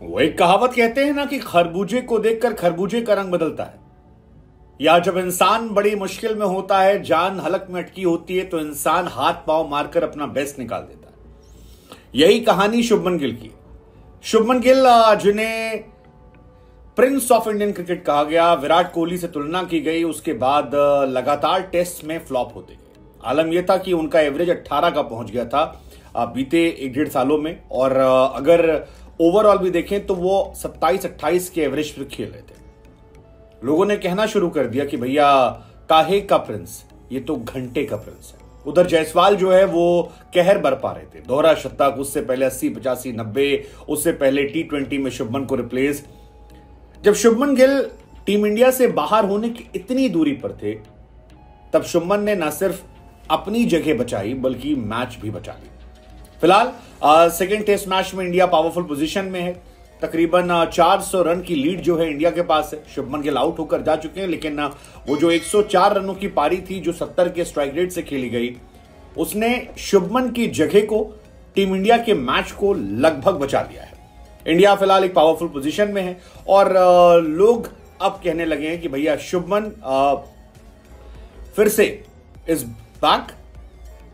वो एक कहावत कहते हैं ना कि खरबूजे को देखकर खरबूजे का रंग बदलता है, या जब इंसान बड़ी मुश्किल में होता है, जान हलक में अटकी होती है, तो इंसान हाथ पांव मारकर अपना बेस्ट निकाल देता है। यही कहानी शुभमन गिल की। शुभमन गिल जिन्हें प्रिंस ऑफ इंडियन क्रिकेट कहा गया, विराट कोहली से तुलना की गई, उसके बाद लगातार टेस्ट में फ्लॉप होते गए। आलम यह था कि उनका एवरेज 18 का पहुंच गया था बीते 1-1.5 सालों में, और अगर ओवरऑल भी देखें तो वो 27-28 के एवरेज पर खेल रहे थे। लोगों ने कहना शुरू कर दिया कि भैया काहे का प्रिंस, ये तो घंटे का प्रिंस है। उधर जायसवाल जो है वो कहर बरपा रहे थे, दोहरा शतक, उससे पहले 80, 85, 90, उससे पहले T20 में शुभमन को रिप्लेस। जब शुभमन गिल टीम इंडिया से बाहर होने की इतनी दूरी पर थे, तब शुभमन ने न सिर्फ अपनी जगह बचाई बल्कि मैच भी बचा ली। फिलहाल सेकेंड टेस्ट मैच में इंडिया पावरफुल पोजीशन में है। तकरीबन 400 रन की लीड जो है इंडिया के पास है। शुभमन गिल आउट होकर जा चुके हैं, लेकिन वो जो 104 रनों की पारी थी जो 70 के स्ट्राइक रेट से खेली गई, उसने शुभमन की जगह को, टीम इंडिया के मैच को लगभग बचा लिया है। इंडिया फिलहाल एक पावरफुल पोजीशन में है और लोग अब कहने लगे हैं कि भैया शुभमन फिर से इज बैक।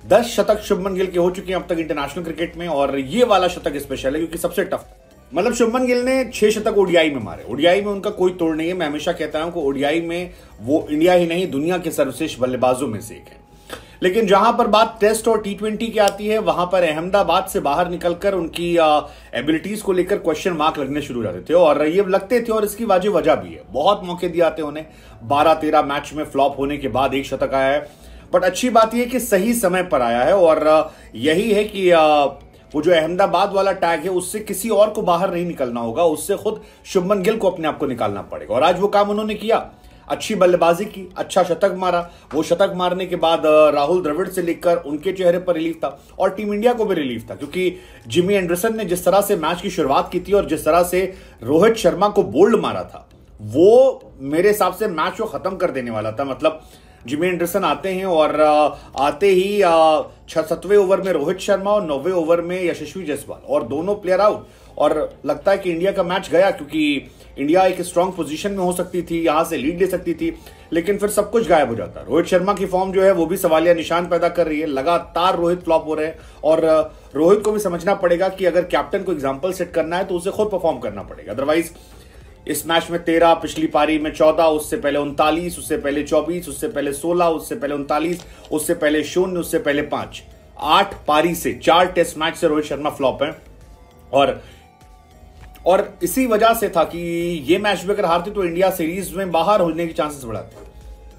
10 शतक शुभमन गिल के हो चुके हैं अब तक इंटरनेशनल क्रिकेट में, और ये वाला शतक स्पेशल है क्योंकि सबसे टफ, मतलब शुभमन गिल ने 6 शतक ओडीआई में मारे। ओडीआई में उनका कोई तोड़ नहीं है। मैं हमेशा कहता हूं कि ओडीआई में वो इंडिया ही नहीं दुनिया के सर्वश्रेष्ठ बल्लेबाजों में से एक है। लेकिन जहां पर बात टेस्ट और T20 की आती है, वहां पर अहमदाबाद से बाहर निकलकर उनकी एबिलिटीज को लेकर क्वेश्चन मार्क लगने शुरू हो जाते थे, और ये लगते थे, और इसकी वजह भी है। बहुत मौके दिए आते उन्हें, 12-13 मैच में फ्लॉप होने के बाद 1 शतक आया है। बट अच्छी बात यह कि सही समय पर आया है, और यही है कि वो जो अहमदाबाद वाला टैग है उससे किसी और को बाहर नहीं निकलना होगा, उससे खुद शुभमन गिल को अपने आप को निकालना पड़ेगा। और आज वो काम उन्होंने किया, अच्छी बल्लेबाजी की, अच्छा शतक मारा। वो शतक मारने के बाद राहुल द्रविड़ से लेकर उनके चेहरे पर रिलीफ था, और टीम इंडिया को भी रिलीफ था, क्योंकि जिमी एंडरसन ने जिस तरह से मैच की शुरुआत की थी और जिस तरह से रोहित शर्मा को बोल्ड मारा था, वो मेरे हिसाब से मैच को खत्म कर देने वाला था। मतलब जिमी एंडरसन आते हैं और आते ही 7वें ओवर में रोहित शर्मा और 9वें ओवर में यशस्वी जायसवाल, और दोनों प्लेयर आउट, और लगता है कि इंडिया का मैच गया, क्योंकि इंडिया एक स्ट्रांग पोजीशन में हो सकती थी, यहां से लीड ले सकती थी, लेकिन फिर सब कुछ गायब हो जाता है। रोहित शर्मा की फॉर्म जो है वो भी सवालिया निशान पैदा कर रही है। लगातार रोहित फ्लॉप हो रहे हैं, और रोहित को भी समझना पड़ेगा कि अगर कैप्टन को एग्जाम्पल सेट करना है तो उसे खुद परफॉर्म करना पड़ेगा। अदरवाइज इस मैच में 13, पिछली पारी में 14, उससे पहले 39, उससे पहले 24, उससे पहले 16, उससे पहले 39, उससे पहले 0, उससे पहले 5, 8 पारी से 4 टेस्ट मैच से रोहित शर्मा फ्लॉप है। और इसी वजह से था कि ये मैच भी अगर हारती तो इंडिया सीरीज में बाहर होने के चांसेस बढ़ाते,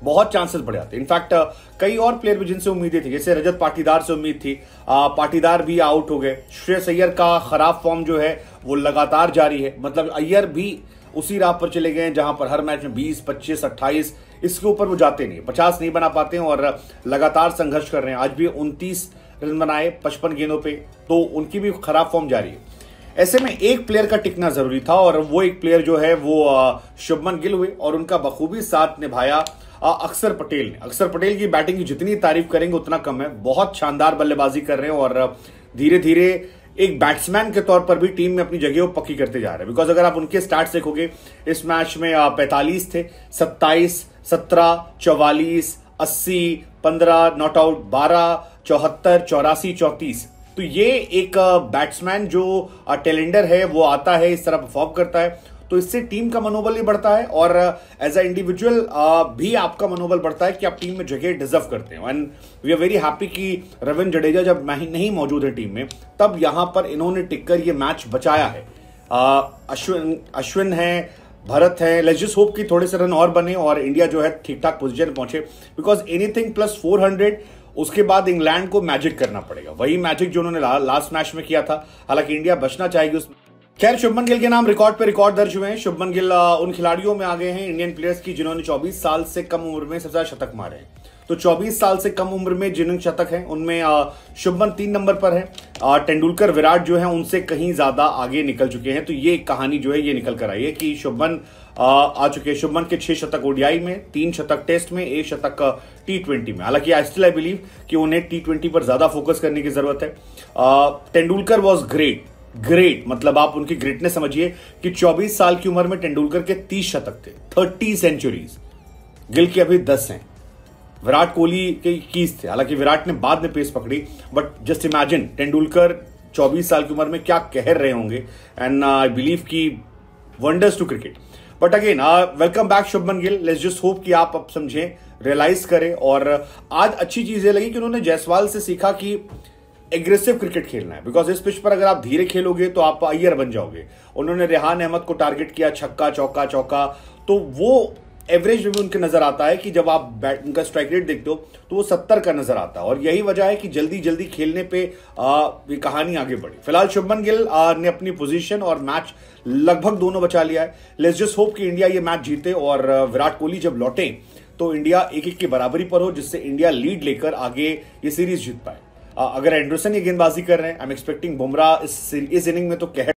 बहुत चांसेस बढ़ जाते। इनफैक्ट कई और प्लेयर भी जिनसे उम्मीदें थी, जैसे रजत पाटीदार से उम्मीद थी, पाटीदार भी आउट हो गए। श्रेयस अय्यर का खराब फॉर्म जो है वो लगातार जारी है, मतलब अय्यर भी उसी राह पर चले गए जहां पर हर मैच में 20, 25, 28, इसके ऊपर वो जाते नहीं, 50 नहीं बना पाते हैं, और लगातार संघर्ष कर रहे हैं। आज भी 29 रन बनाए 55 गेंदों पे, तो उनकी भी खराब फॉर्म जारी है। ऐसे में एक प्लेयर का टिकना जरूरी था, और वो एक प्लेयर जो है वो शुभमन गिल हुए, और उनका बखूबी साथ निभाया अक्षर पटेल ने। अक्षर पटेल की बैटिंग की जितनी तारीफ करेंगे उतना कम है। बहुत शानदार बल्लेबाजी कर रहे हैं, और धीरे धीरे एक बैट्समैन के तौर पर भी टीम में अपनी जगह पक्की करते जा रहे हैं। बिकॉज अगर आप उनके स्टार्ट्स देखोगे, इस मैच में 45 थे, 27, 17, 44, 80, 15 नॉट आउट, 12, 74, 84, 34। तो ये एक बैट्समैन जो टेलेंडर है वो आता है, इस तरह परफॉर्म करता है, तो इससे टीम का मनोबल भी बढ़ता है, और एज अ इंडिविजुअल भी आपका मनोबल बढ़ता है कि आप टीम में जगह डिजर्व करते हैं। And we are very happy कि रविंद्र जडेजा जब नहीं मौजूद है टीम में, तब यहां पर इन्होंने टिककर ये मैच बचाया है। अश्विन है, भरत है, लेट्स जस्ट होप कि थोड़े से रन और बने और इंडिया जो है ठीक ठाक पोजीशन पहुंचे, बिकॉज एनीथिंग प्लस 400, उसके बाद इंग्लैंड को मैजिक करना पड़ेगा, वही मैजिक जो उन्होंने लास्ट मैच में किया था। हालांकि इंडिया बचना चाहेगी उस। खैर, शुभमन गिल के नाम रिकॉर्ड पे रिकॉर्ड दर्ज हुए हैं। शुभमन गिल उन खिलाड़ियों में आ गए हैं इंडियन प्लेयर्स की जिन्होंने 24 साल से कम उम्र में सबसे ज्यादा शतक मारे हैं। तो 24 साल से कम उम्र में जिनके शतक हैं उनमें शुभमन 3 नंबर पर है। तेंदुलकर, विराट जो है उनसे कहीं ज्यादा आगे निकल चुके हैं। तो ये कहानी जो है ये निकल कर आई है कि शुभमन आ चुके हैं। शुभमन के 6 शतक ओडीआई में, 3 शतक टेस्ट में, 1 शतक T20 में। हालांकि आई बिलीव कि उन्हें T20 पर ज्यादा फोकस करने की जरूरत है। तेंदुलकर वॉज ग्रेट, ग्रेट, मतलब आप उनकी ग्रेटनेस समझिए कि 24 साल की उम्र में तेंदुलकर के 30 शतक थे, 30 सेंचुरीज। गिल के अभी 10 हैं। विराट कोहली के 21 थे, हालांकि विराट ने बाद में पेस पकड़ी, बट जस्ट इमेजिन तेंदुलकर 24 साल की उम्र में क्या कह रहे होंगे। एंड आई बिलीव की wonders to cricket. But again welcome back Shubman Gill. Let's just hope कि आप अब समझें, रियलाइज करें। और आज अच्छी चीज ये लगी कि उन्होंने जायसवाल से सीखा कि एग्रेसिव क्रिकेट खेलना है, बिकॉज इस पिच पर अगर आप धीरे खेलोगे तो आप अय्यर बन जाओगे। उन्होंने रेहान अहमद को टारगेट किया, छक्का चौका चौका, तो वो एवरेज में भी उनके नजर आता है कि जब आप उनका स्ट्राइक रेट देखते हो तो वो 70 का नजर आता है। और यही वजह है कि जल्दी जल्दी खेलने पे ये कहानी आगे बढ़ी। फिलहाल शुभमन गिल ने अपनी पोजीशन और मैच लगभग दोनों बचा लिया है। लेट्स जस्ट होप कि इंडिया ये मैच जीते और विराट कोहली जब लौटे तो इंडिया 1-1 की बराबरी पर हो, जिससे इंडिया लीड लेकर आगे ये सीरीज जीत पाए। अगर एंडरसन ये गेंदबाजी कर रहे हैं, आई एम एक्सपेक्टिंग बुमराह इस इनिंग में तो कहर